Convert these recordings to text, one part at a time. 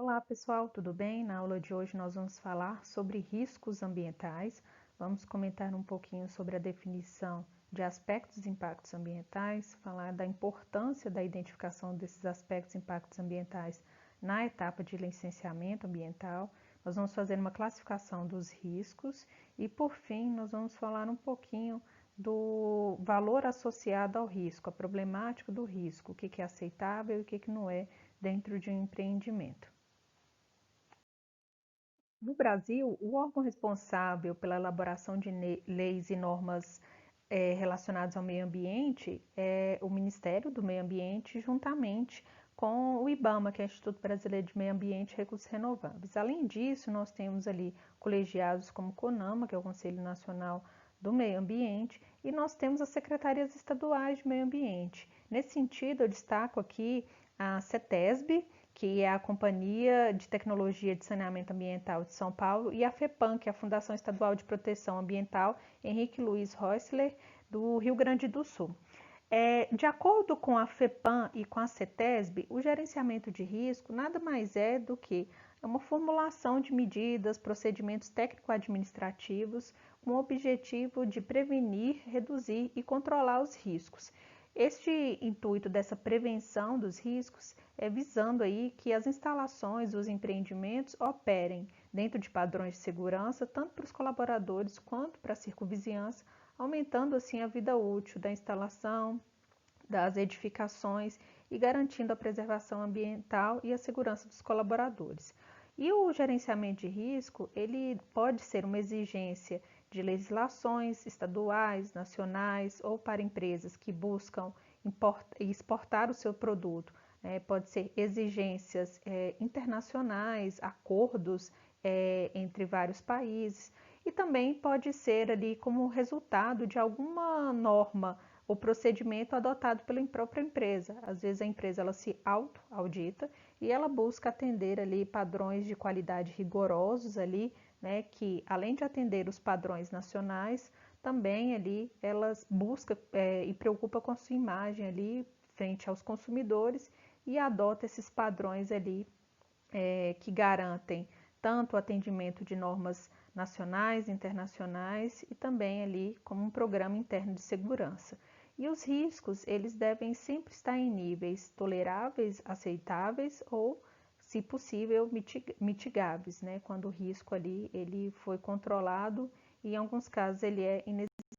Olá pessoal, tudo bem? Na aula de hoje nós vamos falar sobre riscos ambientais. Vamos comentar um pouquinho sobre a definição de aspectos e impactos ambientais, falar da importância da identificação desses aspectos e impactos ambientais na etapa de licenciamento ambiental. Nós vamos fazer uma classificação dos riscos e, por fim, nós vamos falar um pouquinho do valor associado ao risco, a problemática do risco, o que é aceitável e o que não é dentro de um empreendimento. No Brasil, o órgão responsável pela elaboração de leis e normas relacionadas ao meio ambiente é o Ministério do Meio Ambiente, juntamente com o IBAMA, que é o Instituto Brasileiro de Meio Ambiente e Recursos Renováveis. Além disso, nós temos ali colegiados como o CONAMA, que é o Conselho Nacional do Meio Ambiente, e nós temos as secretarias estaduais de meio ambiente. Nesse sentido, eu destaco aqui a CETESB, que é a Companhia de Tecnologia de Saneamento Ambiental de São Paulo, e a FEPAM, que é a Fundação Estadual de Proteção Ambiental Henrique Luiz Roessler, do Rio Grande do Sul. De acordo com a FEPAM e com a CETESB, o gerenciamento de risco nada mais é do que uma formulação de medidas, procedimentos técnico-administrativos com o objetivo de prevenir, reduzir e controlar os riscos. Este intuito dessa prevenção dos riscos é visando aí que as instalações, os empreendimentos operem dentro de padrões de segurança, tanto para os colaboradores quanto para a circunvizinhança, aumentando assim a vida útil da instalação, das edificações e garantindo a preservação ambiental e a segurança dos colaboradores. E o gerenciamento de risco, ele pode ser uma exigência de legislações estaduais, nacionais ou para empresas que buscam exportar o seu produto. Pode ser exigências internacionais, acordos entre vários países e também pode ser ali como resultado de alguma norma ou procedimento adotado pela própria empresa. Às vezes a empresa ela se auto-audita e ela busca atender ali padrões de qualidade rigorosos ali, né, que além de atender os padrões nacionais, também ali elas buscam e preocupa com a sua imagem ali frente aos consumidores e adota esses padrões ali que garantem tanto o atendimento de normas nacionais, internacionais e também ali como um programa interno de segurança. E os riscos, eles devem sempre estar em níveis toleráveis, aceitáveis ou, se possível, mitigáveis, né? Quando o risco ali ele foi controlado e em alguns casos ele é inexistente.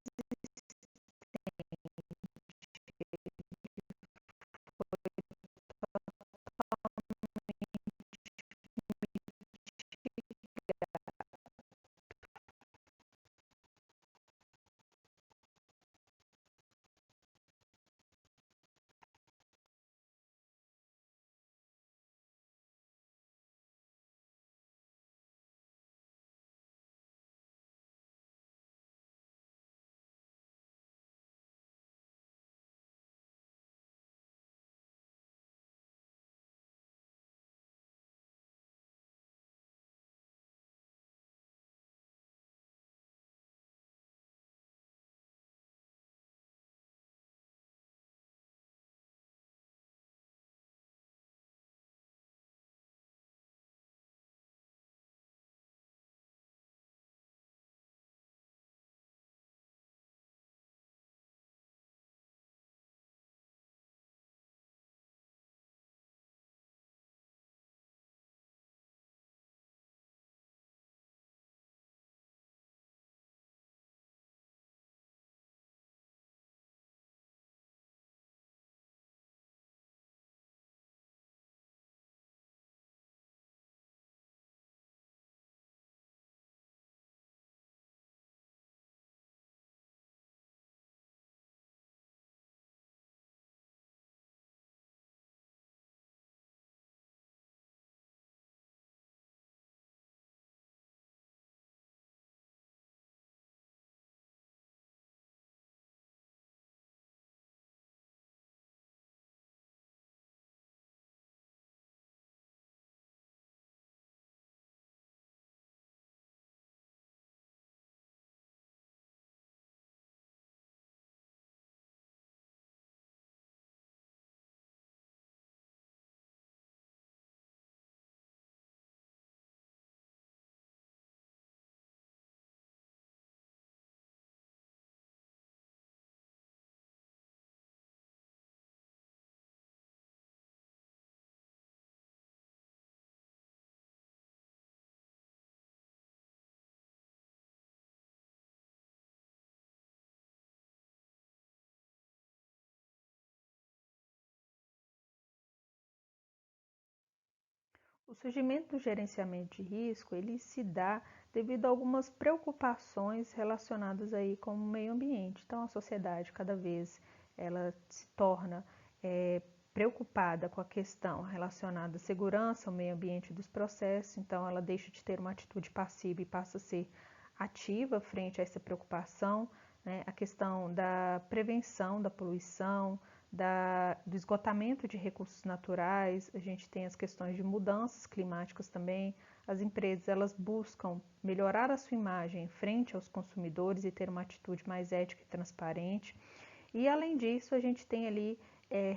O surgimento do gerenciamento de risco, ele se dá devido a algumas preocupações relacionadas aí com o meio ambiente. Então, a sociedade cada vez ela se torna preocupada com a questão relacionada à segurança, ao meio ambiente dos processos. Então, ela deixa de ter uma atitude passiva e passa a ser ativa frente a essa preocupação, né? A questão da prevenção da poluição, do esgotamento de recursos naturais, a gente tem as questões de mudanças climáticas também. As empresas elas buscam melhorar a sua imagem frente aos consumidores e ter uma atitude mais ética e transparente. E além disso, a gente tem ali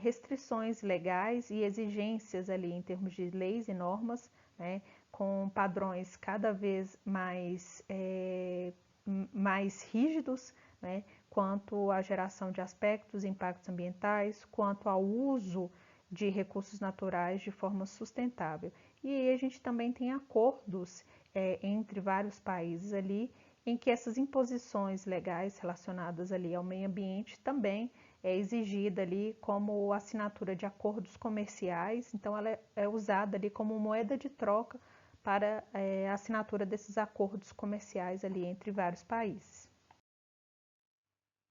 restrições legais e exigências ali em termos de leis e normas, né, com padrões cada vez mais rígidos, né, quanto à geração de aspectos e impactos ambientais, quanto ao uso de recursos naturais de forma sustentável. E aí a gente também tem acordos entre vários países ali, em que essas imposições legais relacionadas ali ao meio ambiente também é exigida ali como assinatura de acordos comerciais, então ela é usada ali como moeda de troca para a assinatura desses acordos comerciais ali entre vários países.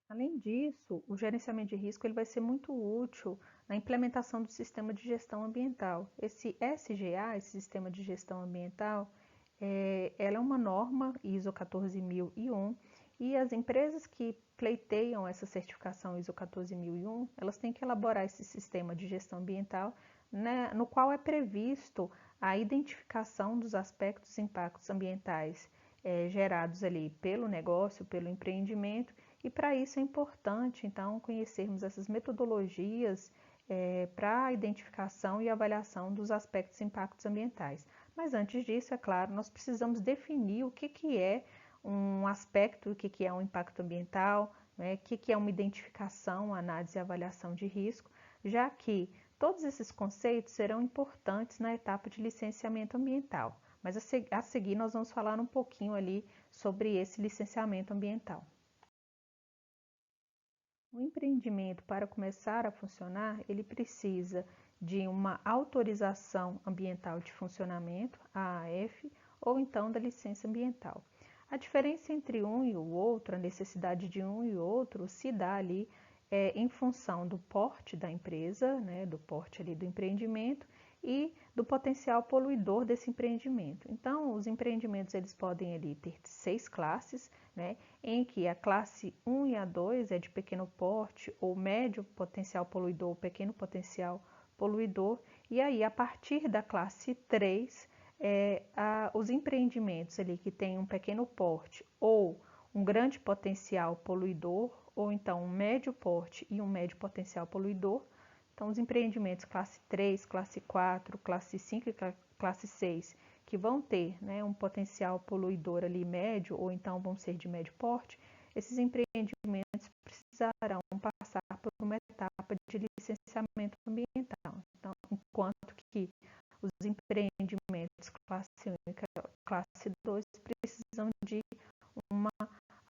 Além disso, o gerenciamento de risco ele vai ser muito útil na implementação do sistema de gestão ambiental. Esse SGA, esse sistema de gestão ambiental, ela é uma norma ISO 14001 e as empresas que pleiteiam essa certificação ISO 14001, elas têm que elaborar esse sistema de gestão ambiental, né, no qual é previsto a identificação dos aspectos e impactos ambientais gerados ali pelo negócio, pelo empreendimento, e para isso é importante, então, conhecermos essas metodologias para a identificação e avaliação dos aspectos e impactos ambientais. Mas antes disso, é claro, nós precisamos definir o que é um aspecto, o que é um impacto ambiental, né, o que é uma identificação, análise e avaliação de risco, já que todos esses conceitos serão importantes na etapa de licenciamento ambiental. Mas a seguir nós vamos falar um pouquinho ali sobre esse licenciamento ambiental. O empreendimento, para começar a funcionar, ele precisa de uma autorização ambiental de funcionamento, AAF, ou então da licença ambiental. A diferença entre um e o outro, a necessidade de um e outro, se dá ali em função do porte da empresa, né, do porte ali do empreendimento e do potencial poluidor desse empreendimento. Então, os empreendimentos eles podem ali ter 6 classes, né, em que a classe 1 e a 2 é de pequeno porte ou médio potencial poluidor ou pequeno potencial poluidor, e aí a partir da classe 3, os empreendimentos ali que têm um pequeno porte ou um grande potencial poluidor, ou então um médio porte e um médio potencial poluidor. Então, os empreendimentos classe 3, classe 4, classe 5 e classe 6, que vão ter, né, um potencial poluidor ali médio, ou então vão ser de médio porte, esses empreendimentos precisarão passar por uma etapa de licenciamento ambiental. Então, enquanto que os empreendimentos classe 1 e classe 2 precisam de uma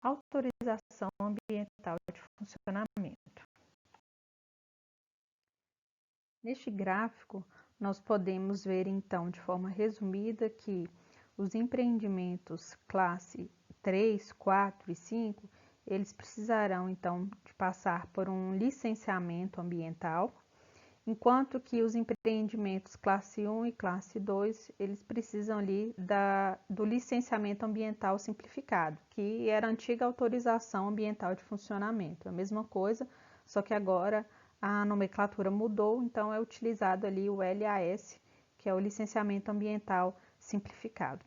autorização ambiental de funcionamento. Neste gráfico, nós podemos ver então de forma resumida que os empreendimentos classe 3, 4 e 5, eles precisarão então de passar por um licenciamento ambiental, enquanto que os empreendimentos classe 1 e classe 2, eles precisam ali do licenciamento ambiental simplificado, que era a antiga autorização ambiental de funcionamento. A mesma coisa, só que agora a nomenclatura mudou, então é utilizado ali o LAS, que é o licenciamento ambiental simplificado.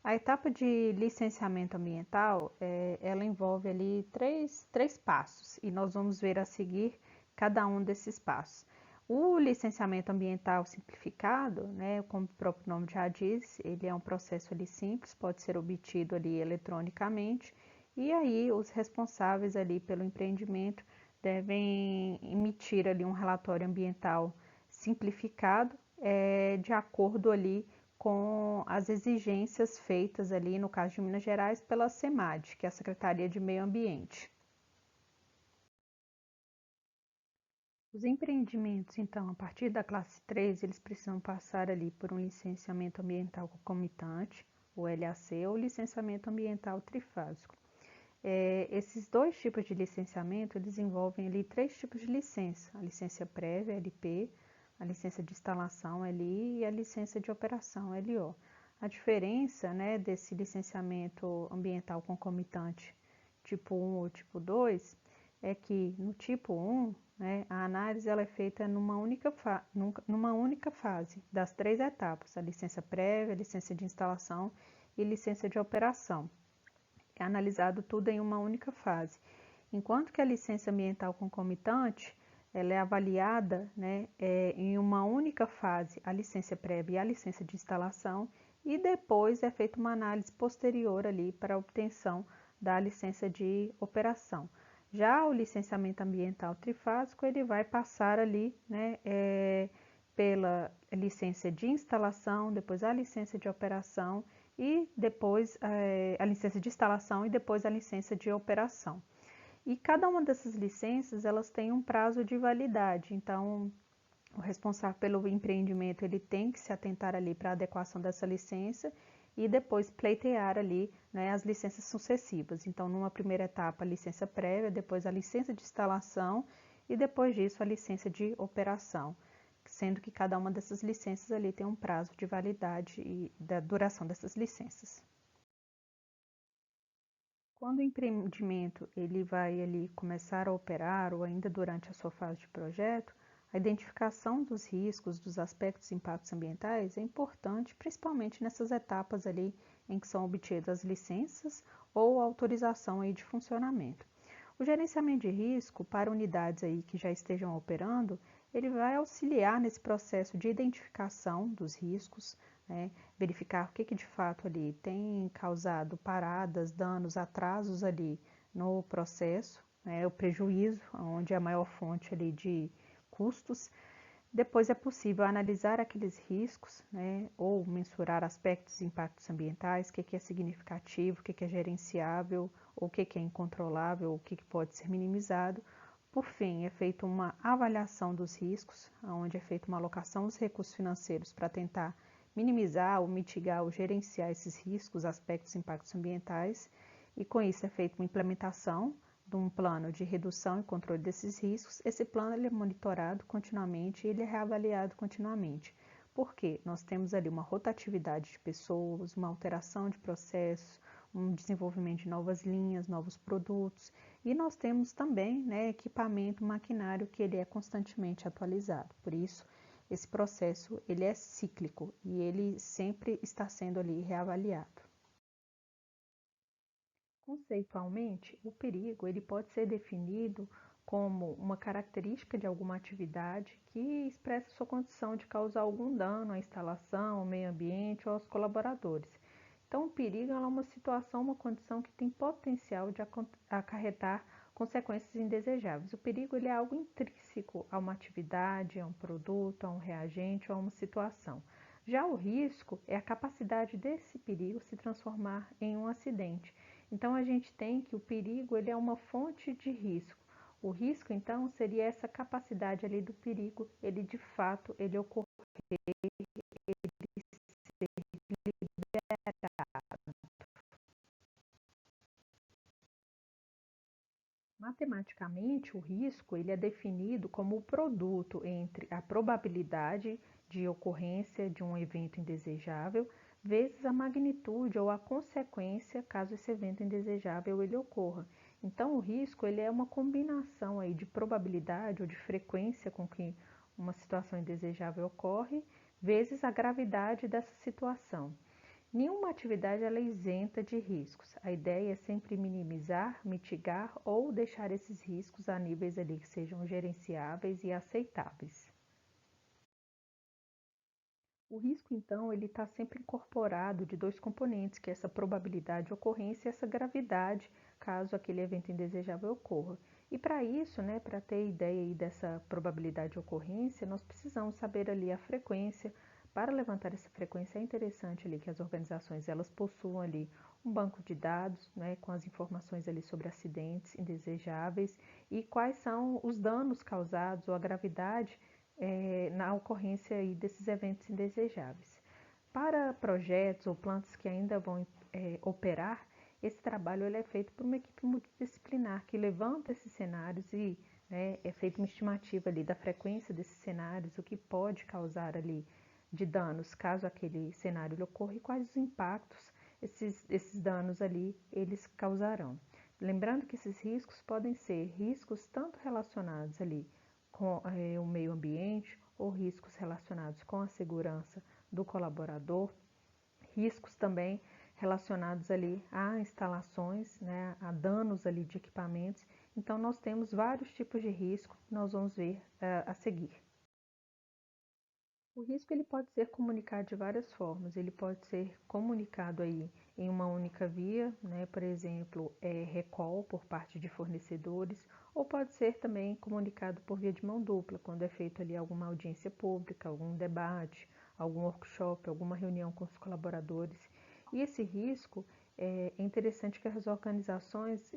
A etapa de licenciamento ambiental, ela envolve ali três passos, e nós vamos ver a seguir cada um desses passos. O licenciamento ambiental simplificado, né, como o próprio nome já diz, ele é um processo ali simples, pode ser obtido ali eletronicamente, e aí os responsáveis ali pelo empreendimento devem emitir ali um relatório ambiental simplificado, de acordo ali com as exigências feitas ali, no caso de Minas Gerais, pela SEMAD, que é a Secretaria de Meio Ambiente. Os empreendimentos, então, a partir da classe 3, eles precisam passar ali por um licenciamento ambiental concomitante, o LAC, ou licenciamento ambiental trifásico. Esses dois tipos de licenciamento, eles envolvem ali três tipos de licença: a licença prévia, LP, a licença de instalação, LI, e a licença de operação, LO. A diferença, né, desse licenciamento ambiental concomitante tipo 1 ou tipo 2 é que no tipo 1, né, a análise ela é feita numa única fase das três etapas: a licença prévia, a licença de instalação e licença de operação. É analisado tudo em uma única fase. Enquanto que a licença ambiental concomitante, ela é avaliada, né, em uma única fase, a licença prévia e a licença de instalação, e depois é feita uma análise posterior ali para a obtenção da licença de operação. Já o licenciamento ambiental trifásico, ele vai passar ali, né, pela licença de instalação, depois a licença de operação e depois a licença de instalação e depois a licença de operação. E cada uma dessas licenças, elas têm um prazo de validade. Então, o responsável pelo empreendimento, ele tem que se atentar ali para a adequação dessa licença e depois pleitear ali, né, as licenças sucessivas. Então, numa primeira etapa, a licença prévia, depois a licença de instalação e depois disso a licença de operação, sendo que cada uma dessas licenças ali tem um prazo de validade e da duração dessas licenças. Quando o empreendimento ele vai ali começar a operar ou ainda durante a sua fase de projeto, a identificação dos riscos, dos aspectos e impactos ambientais é importante, principalmente nessas etapas ali em que são obtidas as licenças ou autorização aí de funcionamento. O gerenciamento de risco para unidades aí que já estejam operando, ele vai auxiliar nesse processo de identificação dos riscos, né? Verificar o que de fato ali tem causado paradas, danos, atrasos ali no processo, né? O prejuízo, onde é a maior fonte ali de custos. Depois é possível analisar aqueles riscos, né, ou mensurar aspectos e impactos ambientais, o que é significativo, o que é gerenciável, ou o que é incontrolável, o que pode ser minimizado. Por fim, é feita uma avaliação dos riscos, onde é feita uma alocação dos recursos financeiros para tentar minimizar ou mitigar ou gerenciar esses riscos, aspectos e impactos ambientais, e com isso é feita uma implementação de um plano de redução e controle desses riscos. Esse plano ele é monitorado continuamente e ele é reavaliado continuamente. Por quê? Nós temos ali uma rotatividade de pessoas, uma alteração de processos, um desenvolvimento de novas linhas, novos produtos, e nós temos também, né, equipamento, maquinário que ele é constantemente atualizado. Por isso, esse processo ele é cíclico e ele sempre está sendo ali reavaliado. Conceitualmente, o perigo ele pode ser definido como uma característica de alguma atividade que expressa sua condição de causar algum dano à instalação, ao meio ambiente ou aos colaboradores. Então, o perigo é uma situação, uma condição que tem potencial de acarretar consequências indesejáveis. O perigo ele é algo intrínseco a uma atividade, a um produto, a um reagente ou a uma situação. Já o risco é a capacidade desse perigo se transformar em um acidente. Então a gente tem que o perigo ele é uma fonte de risco. O risco então seria essa capacidade ali do perigo, ele de fato ele ocorrer, matematicamente, o risco ele é definido como o produto entre a probabilidade de ocorrência de um evento indesejável vezes a magnitude ou a consequência caso esse evento indesejável ele ocorra. Então, o risco ele é uma combinação aí de probabilidade ou de frequência com que uma situação indesejável ocorre vezes a gravidade dessa situação. Nenhuma atividade ela é isenta de riscos. A ideia é sempre minimizar, mitigar ou deixar esses riscos a níveis ali que sejam gerenciáveis e aceitáveis. O risco, então, ele está sempre incorporado de dois componentes, que é essa probabilidade de ocorrência e essa gravidade, caso aquele evento indesejável ocorra. E para isso, né, para ter ideia aí dessa probabilidade de ocorrência, nós precisamos saber ali a frequência Para levantar essa frequência é interessante ali que as organizações elas possuam ali um banco de dados, né, com as informações ali sobre acidentes indesejáveis e quais são os danos causados ou a gravidade na ocorrência aí desses eventos indesejáveis. Para projetos ou plantas que ainda vão operar, esse trabalho ele é feito por uma equipe multidisciplinar que levanta esses cenários e é feita uma estimativa ali da frequência desses cenários, o que pode causar ali de danos caso aquele cenário ocorra e quais os impactos esses danos ali eles causarão. Lembrando que esses riscos podem ser riscos tanto relacionados ali com o meio ambiente ou riscos relacionados com a segurança do colaborador, riscos também relacionados ali a instalações, né, a danos ali de equipamentos. Então nós temos vários tipos de risco que nós vamos ver a seguir. O risco ele pode ser comunicado de várias formas. Ele pode ser comunicado aí em uma única via, né? Por exemplo, recall por parte de fornecedores, ou pode ser também comunicado por via de mão dupla, quando é feito ali alguma audiência pública, algum debate, algum workshop, alguma reunião com os colaboradores. E esse risco é interessante que as organizações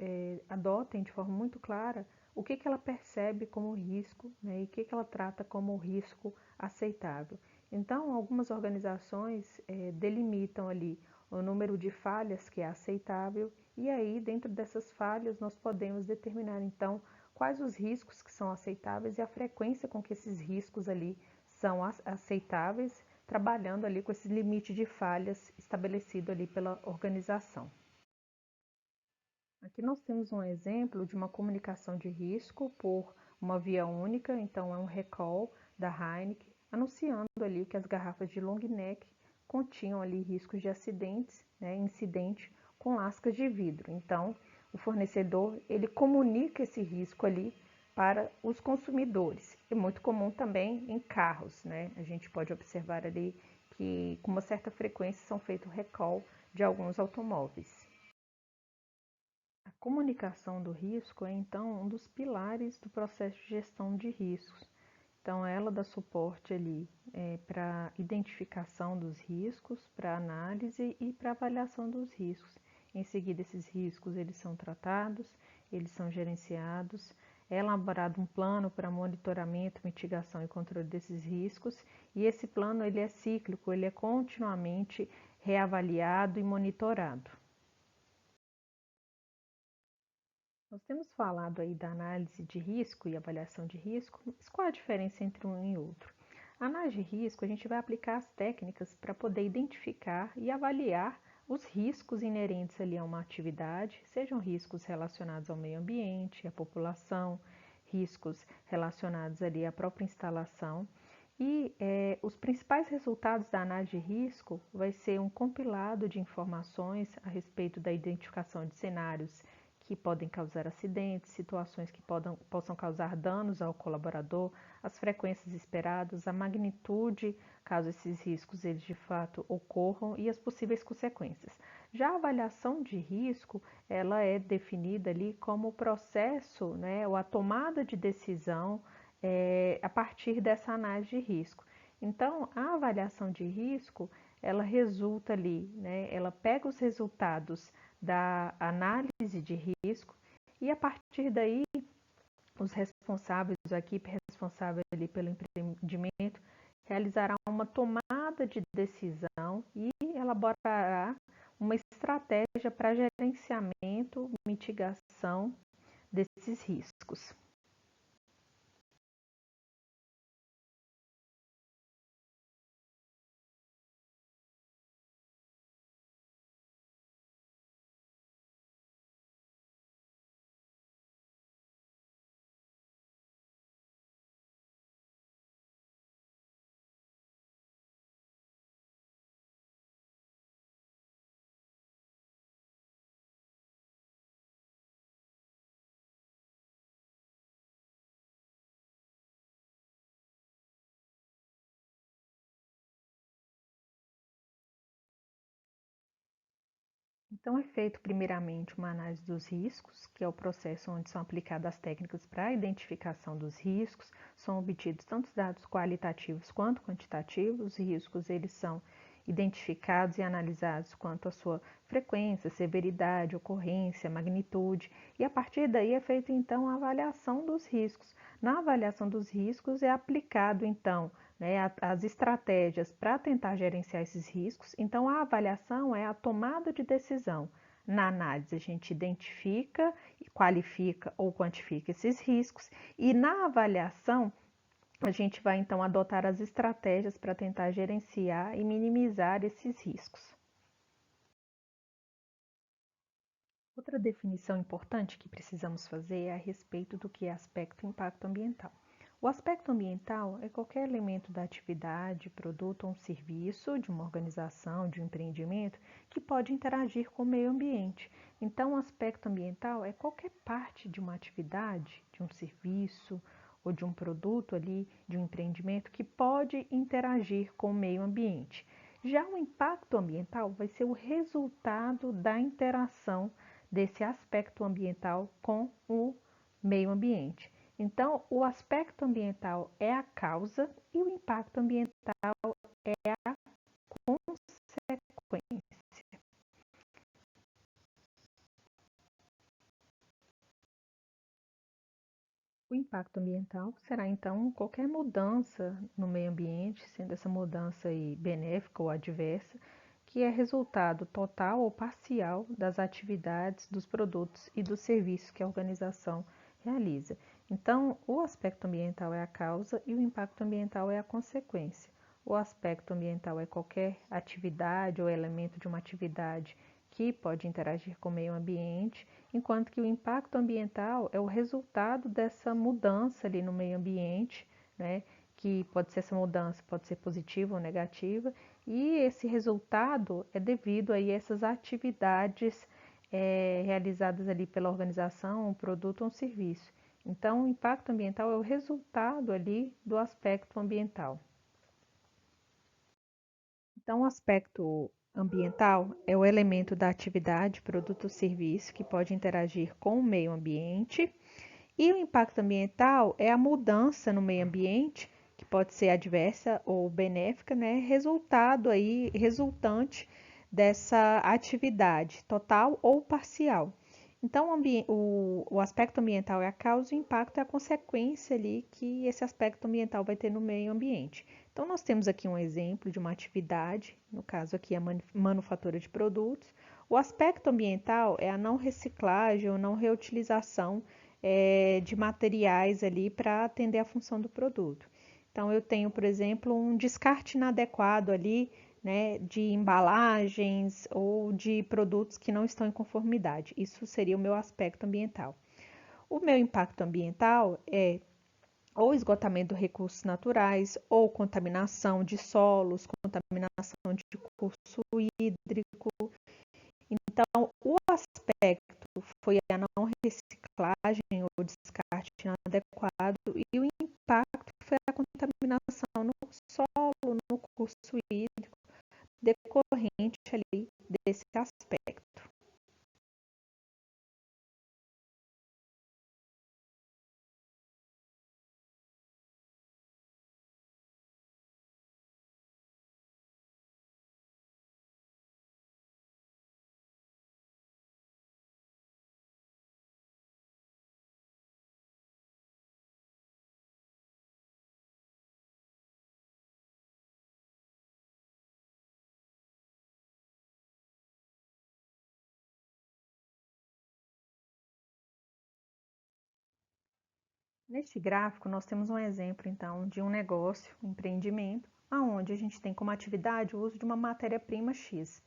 adotem de forma muito clara o que ela percebe como risco, né, e o que ela trata como risco aceitável. Então, algumas organizações delimitam ali o número de falhas que é aceitável e aí, dentro dessas falhas, nós podemos determinar, então, quais os riscos que são aceitáveis e a frequência com que esses riscos ali são aceitáveis, trabalhando ali com esse limite de falhas estabelecido ali pela organização. Aqui nós temos um exemplo de uma comunicação de risco por uma via única, então é um recall da Heineken, anunciando ali que as garrafas de long neck continham ali riscos de acidentes, né, incidente com lascas de vidro. Então, o fornecedor ele comunica esse risco ali para os consumidores. É muito comum também em carros, né? A gente pode observar ali que com uma certa frequência são feitos recall de alguns automóveis. A comunicação do risco é então um dos pilares do processo de gestão de riscos. Então, ela dá suporte ali para identificação dos riscos, para análise e para avaliação dos riscos. Em seguida, esses riscos eles são tratados, eles são gerenciados, é elaborado um plano para monitoramento, mitigação e controle desses riscos, e esse plano ele é cíclico, ele é continuamente reavaliado e monitorado. Nós temos falado aí da análise de risco e avaliação de risco, mas qual a diferença entre um e outro? A análise de risco, a gente vai aplicar as técnicas para poder identificar e avaliar os riscos inerentes ali a uma atividade, sejam riscos relacionados ao meio ambiente, à população, riscos relacionados ali à própria instalação. E os principais resultados da análise de risco vai ser um compilado de informações a respeito da identificação de cenários que podem causar acidentes, situações que possam causar danos ao colaborador, as frequências esperadas, a magnitude, caso esses riscos eles de fato ocorram, e as possíveis consequências. Já a avaliação de risco, ela é definida ali como o processo, né, ou a tomada de decisão a partir dessa análise de risco. Então, a avaliação de risco, ela resulta ali, né, ela pega os resultados da análise de risco e a partir daí os responsáveis, a equipe responsável ali pelo empreendimento realizará uma tomada de decisão e elaborará uma estratégia para gerenciamento, mitigação desses riscos. Então, é feito primeiramente uma análise dos riscos, que é o processo onde são aplicadas as técnicas para a identificação dos riscos, são obtidos tanto dados qualitativos quanto quantitativos. Os riscos eles são identificados e analisados quanto à sua frequência, severidade, ocorrência, magnitude, e a partir daí é feita então a avaliação dos riscos. Na avaliação dos riscos é aplicado então, né, as estratégias para tentar gerenciar esses riscos. Então, a avaliação é a tomada de decisão. Na análise, a gente identifica, qualifica ou quantifica esses riscos, e na avaliação, a gente vai então adotar as estratégias para tentar gerenciar e minimizar esses riscos. Outra definição importante que precisamos fazer é a respeito do que é aspecto impacto ambiental. O aspecto ambiental é qualquer elemento da atividade, produto ou um serviço de uma organização, de um empreendimento que pode interagir com o meio ambiente. Então, o aspecto ambiental é qualquer parte de uma atividade, de um serviço ou de um produto ali, de um empreendimento que pode interagir com o meio ambiente. Já o impacto ambiental vai ser o resultado da interação desse aspecto ambiental com o meio ambiente. Então, o aspecto ambiental é a causa e o impacto ambiental é a consequência. O impacto ambiental será então qualquer mudança no meio ambiente, sendo essa mudança aí benéfica ou adversa, que é resultado total ou parcial das atividades, dos produtos e dos serviços que a organização realiza. Então, o aspecto ambiental é a causa e o impacto ambiental é a consequência. O aspecto ambiental é qualquer atividade ou elemento de uma atividade que pode interagir com o meio ambiente, enquanto que o impacto ambiental é o resultado dessa mudança ali no meio ambiente, né? Que pode ser essa mudança, pode ser positiva ou negativa, e esse resultado é devido aí a essas atividades realizadas ali pela organização, um produto ou um serviço. Então, o impacto ambiental é o resultado ali do aspecto ambiental. Então, o aspecto ambiental é o elemento da atividade, produto ou serviço que pode interagir com o meio ambiente. E o impacto ambiental é a mudança no meio ambiente, que pode ser adversa ou benéfica, né? Resultante dessa atividade, total ou parcial. Então, o aspecto ambiental é a causa e o impacto é a consequência ali que esse aspecto ambiental vai ter no meio ambiente. Então, nós temos aqui um exemplo de uma atividade, no caso aqui a manufatura de produtos. O aspecto ambiental é a não reciclagem ou não reutilização de materiais ali para atender a função do produto. Então, eu tenho, por exemplo, um descarte inadequado ali, né, de embalagens ou de produtos que não estão em conformidade. Isso seria o meu aspecto ambiental. O meu impacto ambiental é ou esgotamento de recursos naturais, ou contaminação de solos, contaminação de curso hídrico. Então, o aspecto foi a não reciclagem ou descarte inadequado, e o impacto foi a contaminação no solo, no curso hídrico, decorrente ali desse aspecto. Neste gráfico, nós temos um exemplo, então, de um negócio, um empreendimento, onde a gente tem como atividade o uso de uma matéria-prima X.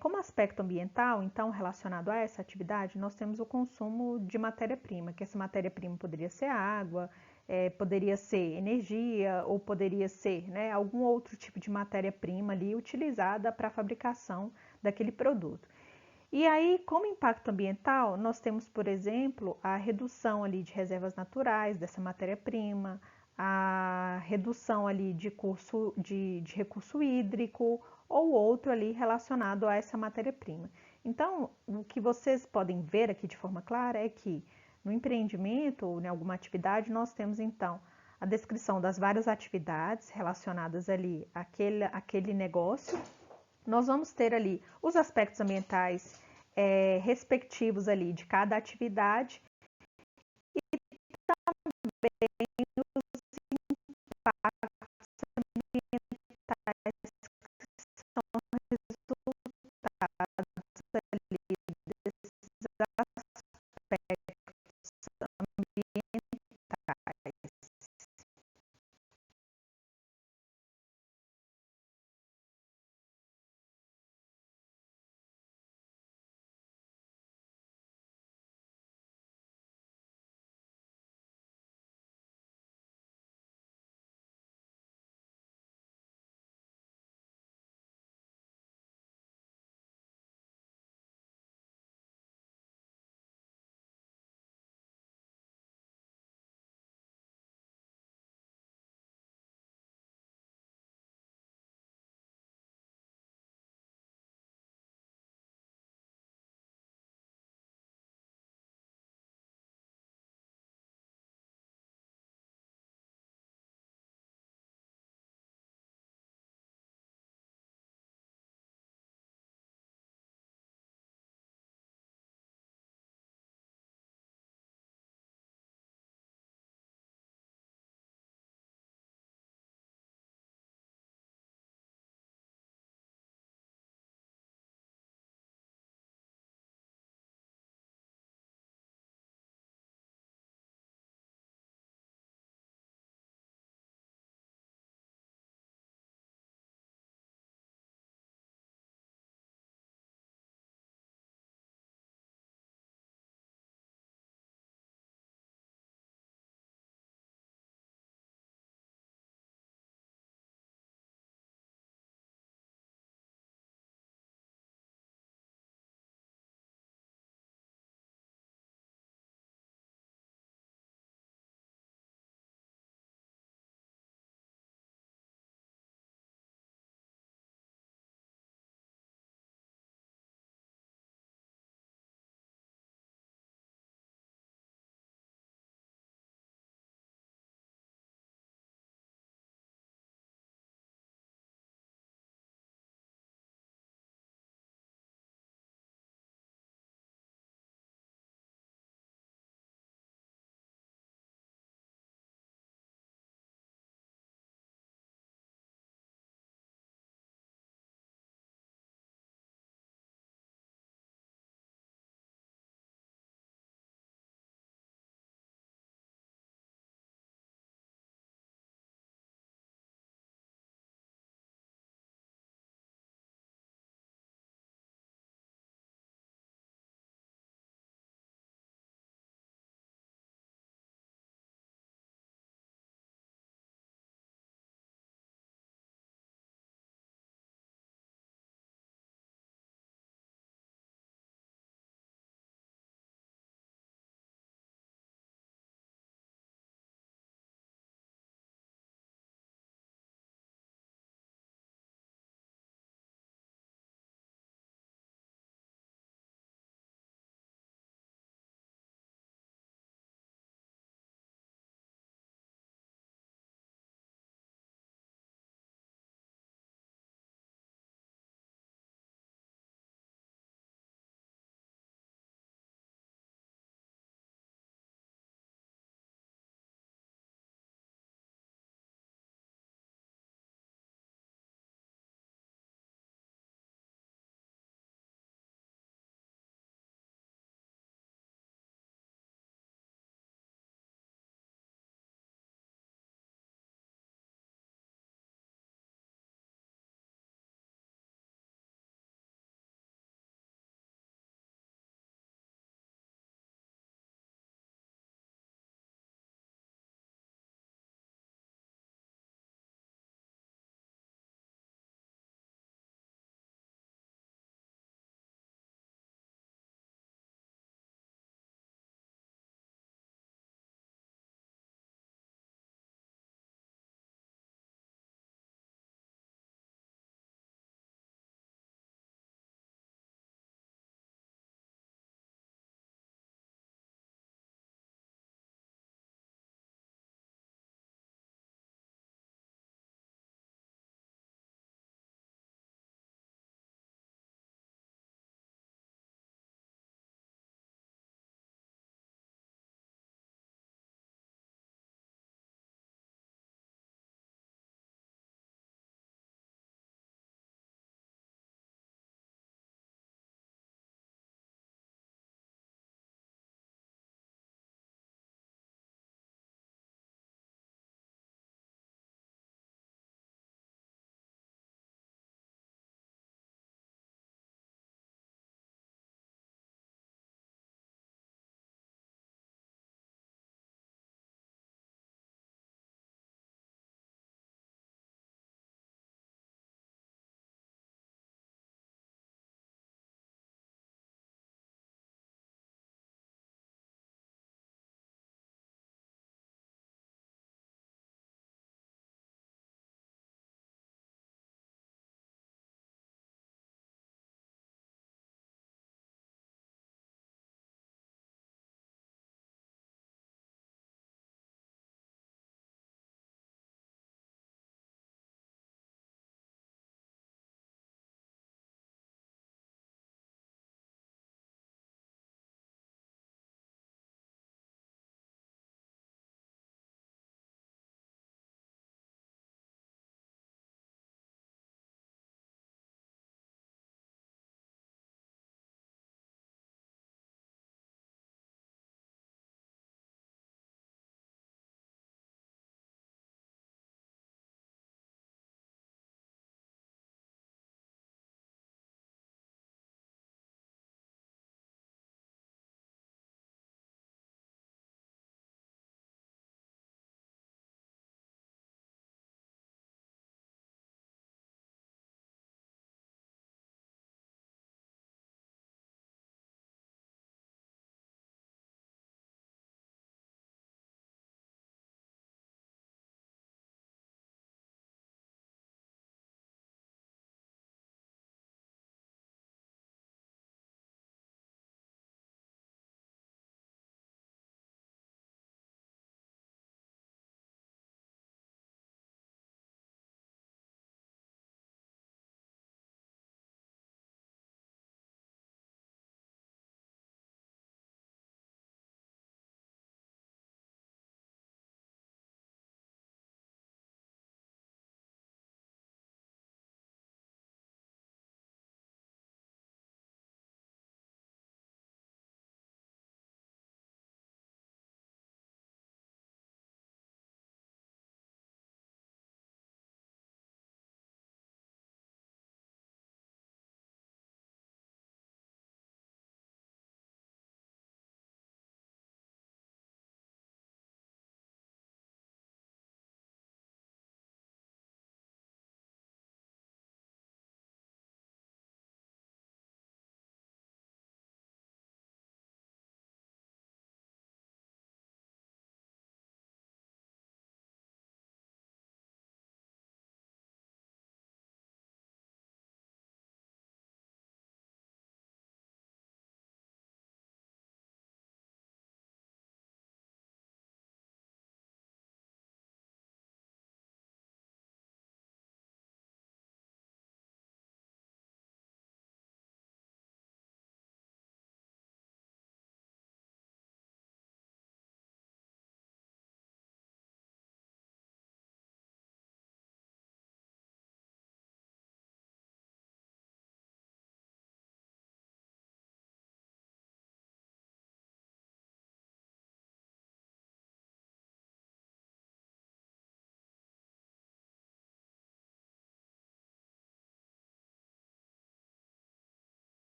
Como aspecto ambiental, então, relacionado a essa atividade, nós temos o consumo de matéria-prima, que essa matéria-prima poderia ser água, poderia ser energia, ou poderia ser, né, algum outro tipo de matéria-prima ali utilizada para a fabricação daquele produto. E aí, como impacto ambiental, nós temos, por exemplo, a redução ali de reservas naturais dessa matéria-prima, a redução ali de recurso hídrico ou outro ali relacionado a essa matéria-prima. Então, o que vocês podem ver aqui de forma clara é que no empreendimento ou em alguma atividade, nós temos então a descrição das várias atividades relacionadas ali àquele negócio. Nós vamos ter ali os aspectos ambientais respectivos ali de cada atividade e também os impactos ambientais que são resultados ali desses aspectos ambientais.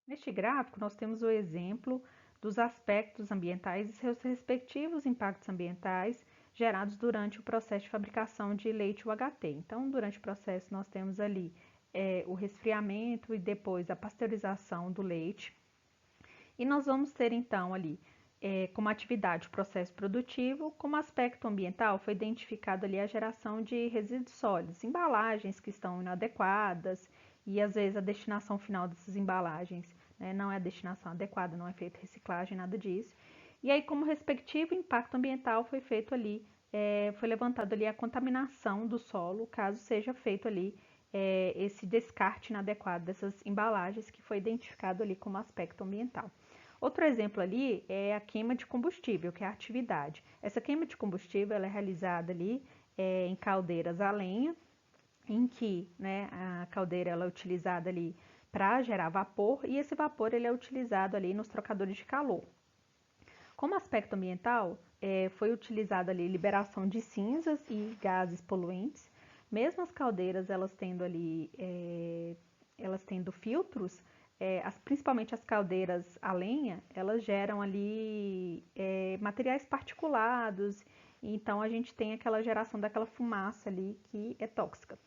Neste gráfico, nós temos o exemplo dos aspectos ambientais e seus respectivos impactos ambientais gerados durante o processo de fabricação de leite UHT. Então, durante o processo, nós temos ali o resfriamento e depois a pasteurização do leite. E nós vamos ter então ali como atividade o processo produtivo, como aspecto ambiental foi identificado ali a geração de resíduos sólidos, embalagens que estão inadequadas e às vezes a destinação final dessas embalagens, né, não é a destinação adequada, não é feita reciclagem, nada disso. E aí, como respectivo impacto ambiental foi feito ali, foi levantado ali a contaminação do solo, caso seja feito ali esse descarte inadequado dessas embalagens que foi identificado ali como aspecto ambiental. Outro exemplo ali é a queima de combustível, que é a atividade. Essa queima de combustível ela é realizada ali em caldeiras a lenha, em que, né, a caldeira ela é utilizada ali para gerar vapor e esse vapor ele é utilizado ali nos trocadores de calor. Como aspecto ambiental, foi utilizada ali liberação de cinzas e gases poluentes. Mesmo as caldeiras elas tendo ali, elas tendo filtros, principalmente as caldeiras a lenha, elas geram ali materiais particulados, então a gente tem aquela geração daquela fumaça ali que é tóxica.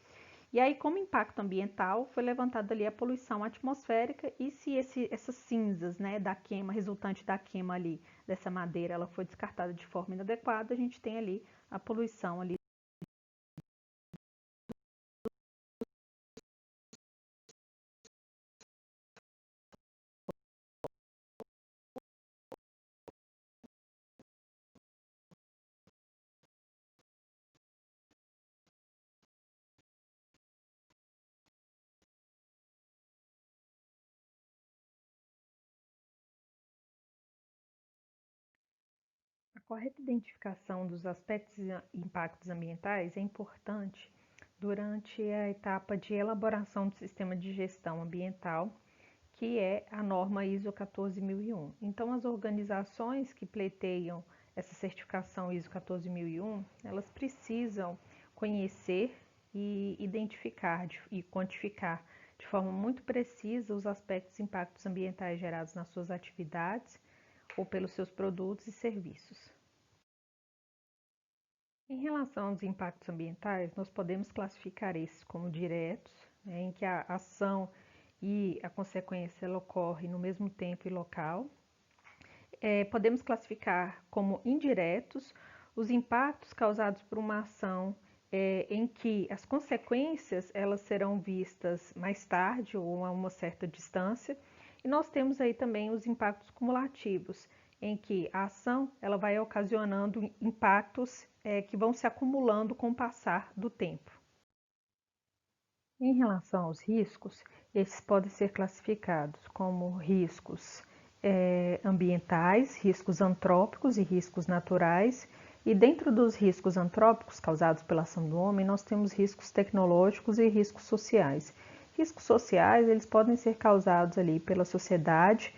E aí, como impacto ambiental, foi levantada ali a poluição atmosférica e se essas cinzas, né, da queima, resultante da queima ali dessa madeira, ela foi descartada de forma inadequada, a gente tem ali a poluição ali. A correta identificação dos aspectos e impactos ambientais é importante durante a etapa de elaboração do sistema de gestão ambiental, que é a norma ISO 14001. Então, as organizações que pleiteiam essa certificação ISO 14001, elas precisam conhecer e identificar e quantificar de forma muito precisa os aspectos e impactos ambientais gerados nas suas atividades ou pelos seus produtos e serviços. Em relação aos impactos ambientais, nós podemos classificar esses como diretos, né, em que a ação e a consequência ela ocorre no mesmo tempo e local. Podemos classificar como indiretos os impactos causados por uma ação em que as consequências elas serão vistas mais tarde ou a uma certa distância. E nós temos aí também os impactos cumulativos, em que a ação ela vai ocasionando impactos que vão se acumulando com o passar do tempo. Em relação aos riscos, esses podem ser classificados como riscos ambientais, riscos antrópicos e riscos naturais. E dentro dos riscos antrópicos causados pela ação do homem, nós temos riscos tecnológicos e riscos sociais. Riscos sociais, eles podem ser causados ali pela sociedade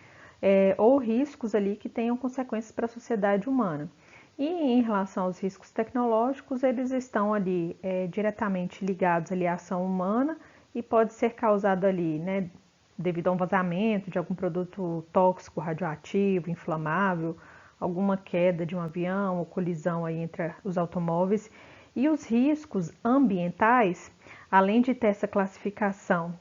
ou riscos ali que tenham consequências para a sociedade humana. E em relação aos riscos tecnológicos, eles estão ali diretamente ligados ali à ação humana e pode ser causado ali, né, devido a um vazamento de algum produto tóxico, radioativo, inflamável, alguma queda de um avião ou colisão aí entre os automóveis. E os riscos ambientais, além de ter essa classificação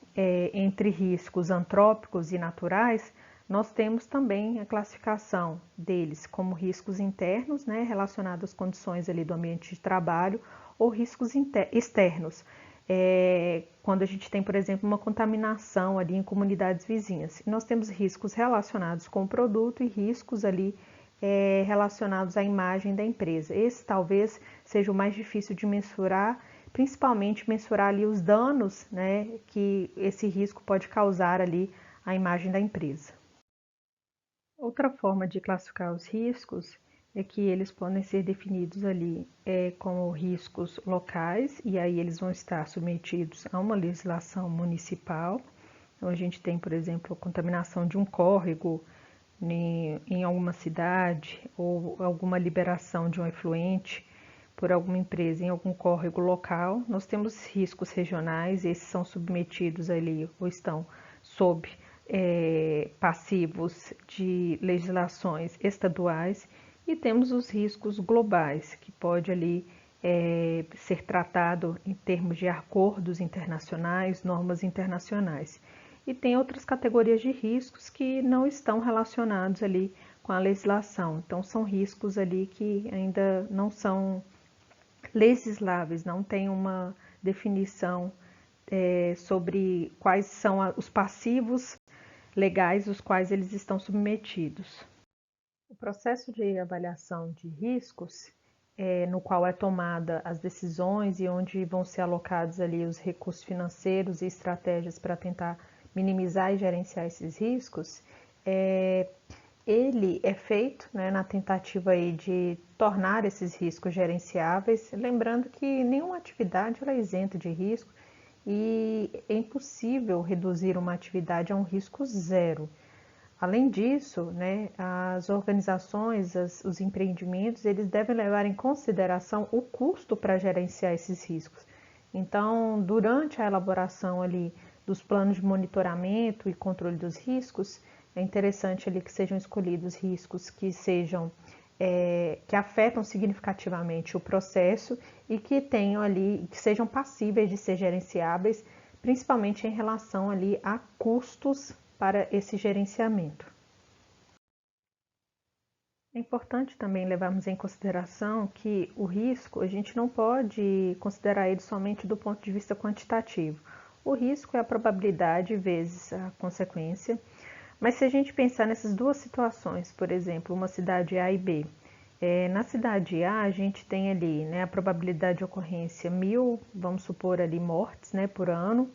entre riscos antrópicos e naturais, nós temos também a classificação deles como riscos internos, né, relacionados às condições ali do ambiente de trabalho, ou riscos externos, quando a gente tem, por exemplo, uma contaminação ali em comunidades vizinhas. E nós temos riscos relacionados com o produto e riscos ali relacionados à imagem da empresa. Esse talvez seja o mais difícil de mensurar, principalmente mensurar ali os danos, né, que esse risco pode causar ali à imagem da empresa. Outra forma de classificar os riscos é que eles podem ser definidos ali como riscos locais, e aí eles vão estar submetidos a uma legislação municipal. Então, a gente tem, por exemplo, a contaminação de um córrego em alguma cidade, ou alguma liberação de um efluente por alguma empresa em algum córrego local. Nós temos riscos regionais, esses são submetidos ali ou estão sob passivos de legislações estaduais e temos os riscos globais, que pode ali ser tratado em termos de acordos internacionais, normas internacionais. E tem outras categorias de riscos que não estão relacionados ali com a legislação. Então, são riscos ali que ainda não são legisláveis, não tem uma definição sobre quais são os passivos legais os quais eles estão submetidos. O processo de avaliação de riscos, no qual é tomada as decisões e onde vão ser alocados ali os recursos financeiros e estratégias para tentar minimizar e gerenciar esses riscos, ele é feito, né, na tentativa aí de tornar esses riscos gerenciáveis, lembrando que nenhuma atividade ela é isenta de risco e é impossível reduzir uma atividade a um risco zero. Além disso, né, as organizações, os empreendimentos, eles devem levar em consideração o custo para gerenciar esses riscos. Então, durante a elaboração ali dos planos de monitoramento e controle dos riscos, é interessante ali que sejam escolhidos riscos que sejam que afetam significativamente o processo e que tenham ali, que sejam passíveis de ser gerenciáveis, principalmente em relação ali a custos para esse gerenciamento. É importante também levarmos em consideração que o risco, a gente não pode considerar ele somente do ponto de vista quantitativo. O risco é a probabilidade vezes a consequência, mas se a gente pensar nessas duas situações, por exemplo, uma cidade A e B, na cidade A a gente tem ali, né, a probabilidade de ocorrência 1.000, vamos supor ali mortes, né, por ano,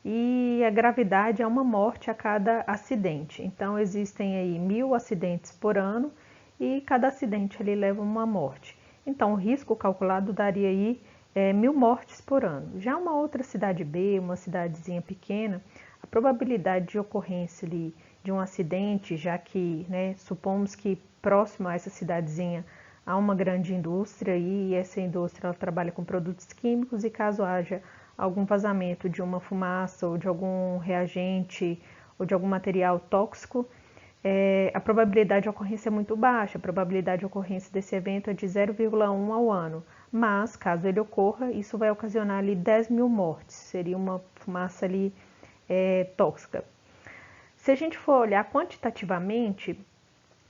e a gravidade é uma morte a cada acidente. Então existem aí 1.000 acidentes por ano e cada acidente ali leva uma morte. Então o risco calculado daria aí 1.000 mortes por ano. Já uma outra cidade B, uma cidadezinha pequena, a probabilidade de ocorrência ali de um acidente, já que, né, supomos que próximo a essa cidadezinha há uma grande indústria e essa indústria ela trabalha com produtos químicos e caso haja algum vazamento de uma fumaça ou de algum reagente ou de algum material tóxico, a probabilidade de ocorrência é muito baixa, a probabilidade de ocorrência desse evento é de 0,1 ao ano, mas caso ele ocorra, isso vai ocasionar ali 10.000 mortes, seria uma fumaça ali tóxica. Se a gente for olhar quantitativamente,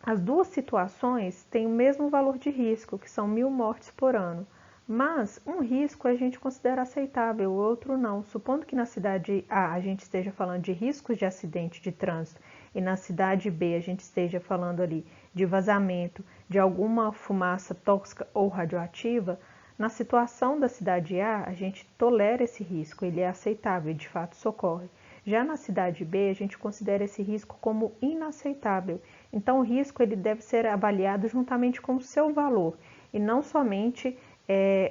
as duas situações têm o mesmo valor de risco, que são 1.000 mortes por ano. Mas um risco a gente considera aceitável, o outro não. Supondo que na cidade A a gente esteja falando de riscos de acidente de trânsito e na cidade B a gente esteja falando ali de vazamento de alguma fumaça tóxica ou radioativa, na situação da cidade A gente tolera esse risco, ele é aceitável e de fato socorre. Já na cidade B, a gente considera esse risco como inaceitável. Então, o risco ele deve ser avaliado juntamente com o seu valor e não somente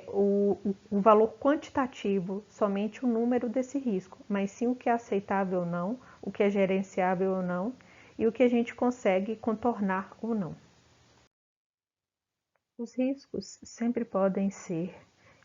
o valor quantitativo, somente o número desse risco, mas sim o que é aceitável ou não, o que é gerenciável ou não e o que a gente consegue contornar ou não. Os riscos sempre podem ser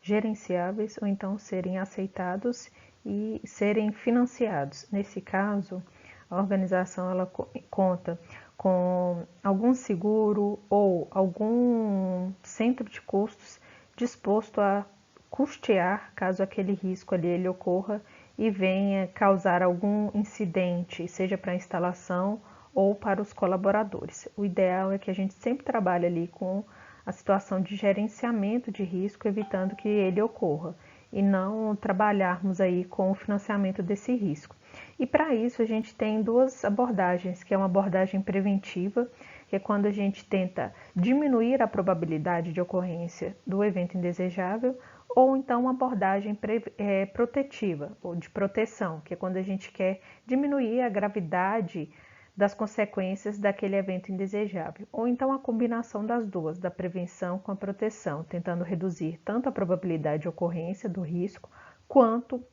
gerenciáveis ou então serem aceitados e serem financiados. Nesse caso, a organização ela conta com algum seguro ou algum centro de custos disposto a custear caso aquele risco ali ele ocorra e venha causar algum incidente, seja para a instalação ou para os colaboradores. O ideal é que a gente sempre trabalhe ali com a situação de gerenciamento de risco, evitando que ele ocorra, e não trabalharmos aí com o financiamento desse risco. E para isso a gente tem duas abordagens, que é uma abordagem preventiva, que é quando a gente tenta diminuir a probabilidade de ocorrência do evento indesejável, ou então uma abordagem protetiva, ou de proteção, que é quando a gente quer diminuir a gravidade das consequências daquele evento indesejável, ou então a combinação das duas, da prevenção com a proteção, tentando reduzir tanto a probabilidade de ocorrência do risco, quanto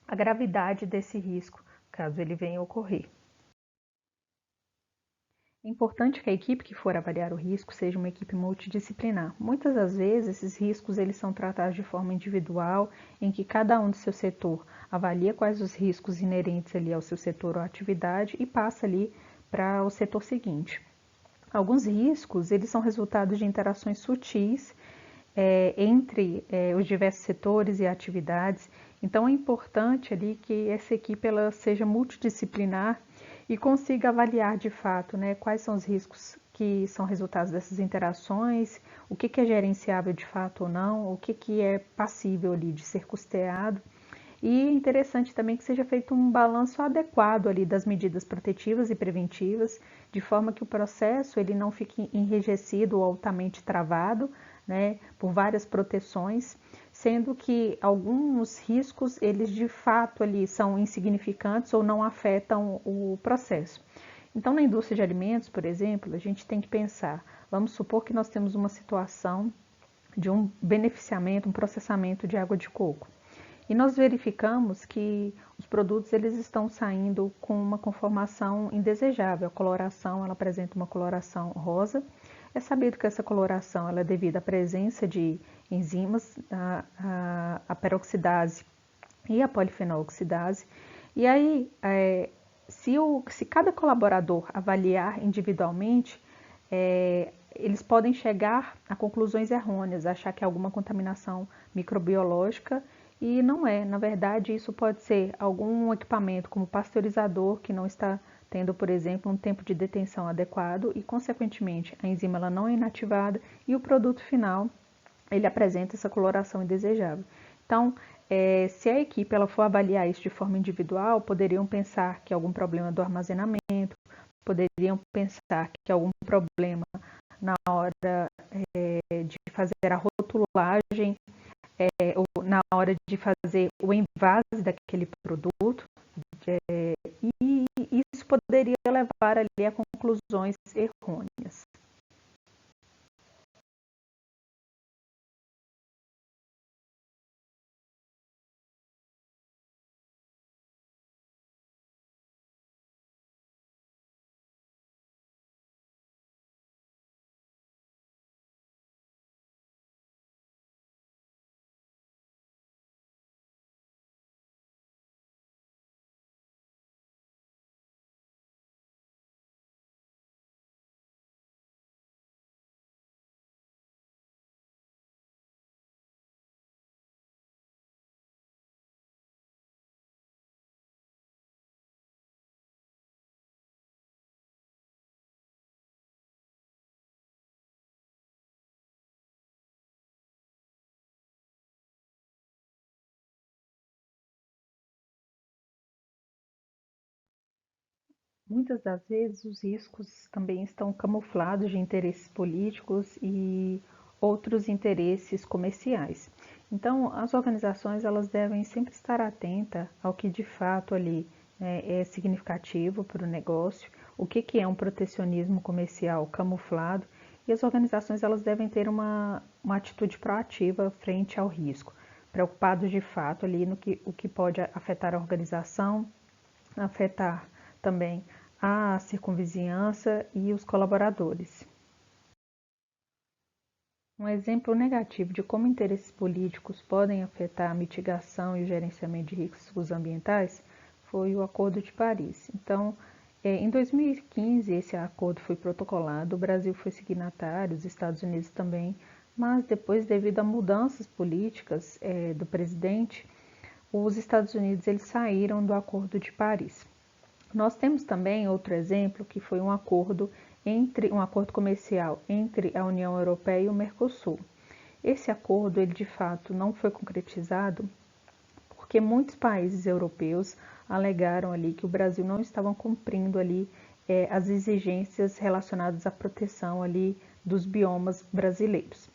a gravidade desse risco, caso ele venha a ocorrer. É importante que a equipe que for avaliar o risco seja uma equipe multidisciplinar. Muitas das vezes, esses riscos eles são tratados de forma individual, em que cada um do seu setor avalia quais os riscos inerentes ali ao seu setor ou atividade e passa ali para o setor seguinte. Alguns riscos eles são resultados de interações sutis entre os diversos setores e atividades. Então é importante ali que essa equipe ela seja multidisciplinar e consiga avaliar de fato, né, quais são os riscos que são resultados dessas interações, o que é gerenciável de fato ou não, o que é passível ali de ser custeado. E é interessante também que seja feito um balanço adequado ali das medidas protetivas e preventivas, de forma que o processo ele não fique enrijecido ou altamente travado, né, por várias proteções, sendo que alguns riscos eles de fato ali são insignificantes ou não afetam o processo. Então, na indústria de alimentos, por exemplo, a gente tem que pensar, vamos supor que nós temos uma situação de um beneficiamento, um processamento de água de coco. E nós verificamos que os produtos eles estão saindo com uma conformação indesejável. A coloração, ela apresenta uma coloração rosa. É sabido que essa coloração ela é devido à presença de enzimas, a peroxidase e a polifenol-oxidase. E aí, se cada colaborador avaliar individualmente, eles podem chegar a conclusões errôneas, achar que é alguma contaminação microbiológica e não é. Na verdade, isso pode ser algum equipamento como pasteurizador que não está tendo, por exemplo, um tempo de detenção adequado e, consequentemente, a enzima ela não é inativada e o produto final ele apresenta essa coloração indesejável. Então, se a equipe ela for avaliar isso de forma individual, poderiam pensar que algum problema do armazenamento, poderiam pensar que algum problema na hora de fazer a rotulagem, ou na hora de fazer o envase daquele produto, e isso poderia levar ali a conclusões errôneas. Muitas das vezes os riscos também estão camuflados de interesses políticos e outros interesses comerciais. Então, as organizações elas devem sempre estar atentas ao que de fato ali é significativo para o negócio, o que é um protecionismo comercial camuflado, e as organizações elas devem ter uma atitude proativa frente ao risco, preocupados de fato ali no que, o que pode afetar a organização, afetar também a circunvizinhança e os colaboradores. Um exemplo negativo de como interesses políticos podem afetar a mitigação e o gerenciamento de riscos ambientais foi o Acordo de Paris. Então, em 2015, esse acordo foi protocolado, o Brasil foi signatário, os Estados Unidos também, mas depois, devido a mudanças políticas do presidente, os Estados Unidos eles saíram do Acordo de Paris. Nós temos também outro exemplo que foi um acordo comercial entre a União Europeia e o Mercosul. Esse acordo, ele de fato não foi concretizado porque muitos países europeus alegaram ali que o Brasil não estava cumprindo ali as exigências relacionadas à proteção ali dos biomas brasileiros.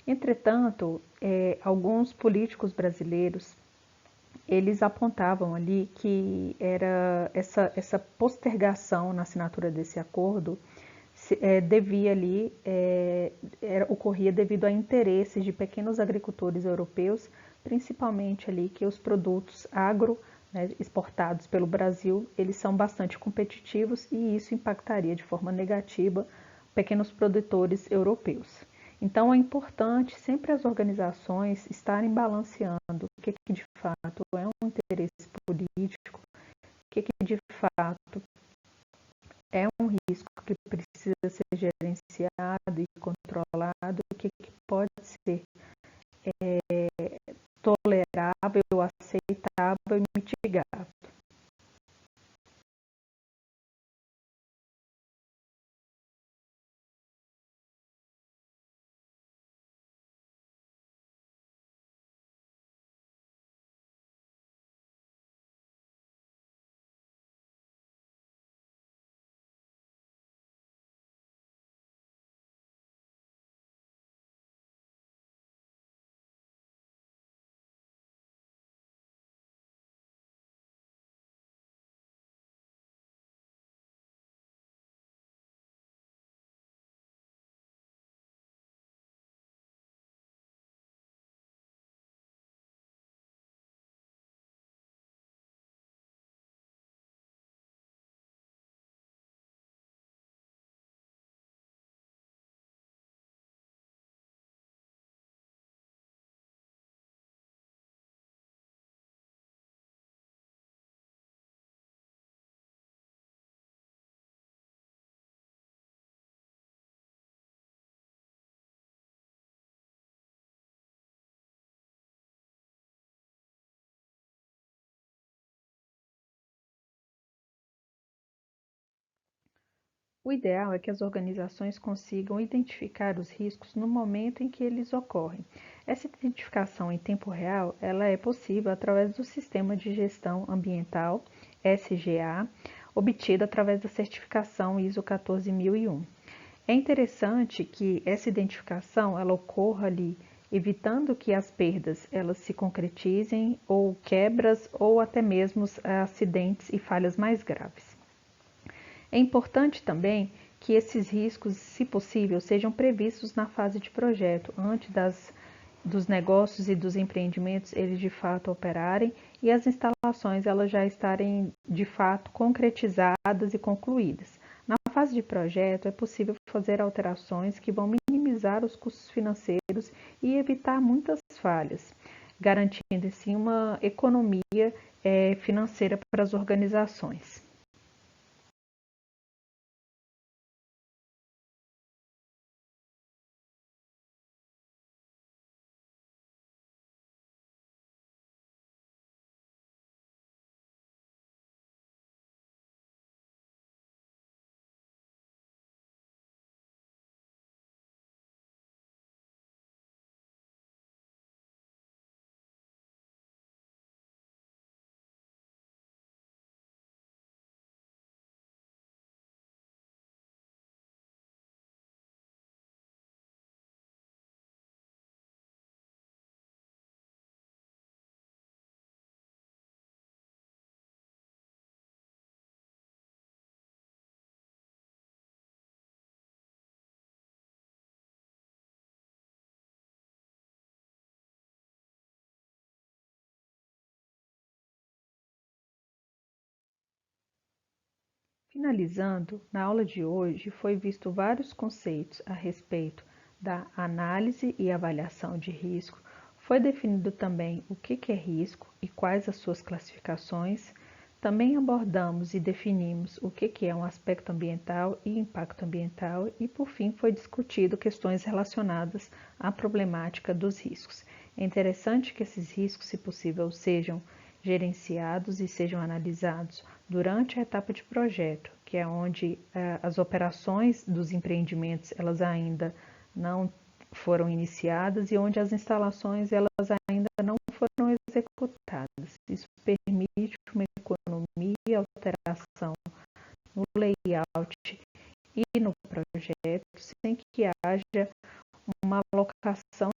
Entretanto, alguns políticos brasileiros eles apontavam ali que era essa postergação na assinatura desse acordo devia ali ocorria devido a interesses de pequenos agricultores europeus, principalmente ali que os produtos agro né, exportados pelo Brasil, eles são bastante competitivos e isso impactaria de forma negativa pequenos produtores europeus. Então é importante sempre as organizações estarem balanceando o que de fato é um interesse político, o que de fato é um risco que precisa ser gerenciado e controlado, o que pode ser tolerável, aceitável e mitigado. O ideal é que as organizações consigam identificar os riscos no momento em que eles ocorrem. Essa identificação em tempo real, ela é possível através do Sistema de Gestão Ambiental, SGA, obtido através da certificação ISO 14001. É interessante que essa identificação ela ocorra ali, evitando que as perdas elas se concretizem ou quebras ou até mesmo acidentes e falhas mais graves. É importante também que esses riscos, se possível, sejam previstos na fase de projeto, antes dos negócios e dos empreendimentos eles de fato operarem e as instalações elas já estarem de fato concretizadas e concluídas. Na fase de projeto é possível fazer alterações que vão minimizar os custos financeiros e evitar muitas falhas, garantindo assim uma economia financeira para as organizações. Finalizando, na aula de hoje foi visto vários conceitos a respeito da análise e avaliação de risco, foi definido também o que é risco e quais as suas classificações, também abordamos e definimos o que é um aspecto ambiental e impacto ambiental e, por fim, foi discutido questões relacionadas à problemática dos riscos. É interessante que esses riscos, se possível, sejam gerenciados e sejam analisados durante a etapa de projeto, que é onde as operações dos empreendimentos elas ainda não foram iniciadas e onde as instalações elas ainda não foram executadas. Isso permite uma economia e alteração no layout e no projeto sem que haja uma alocação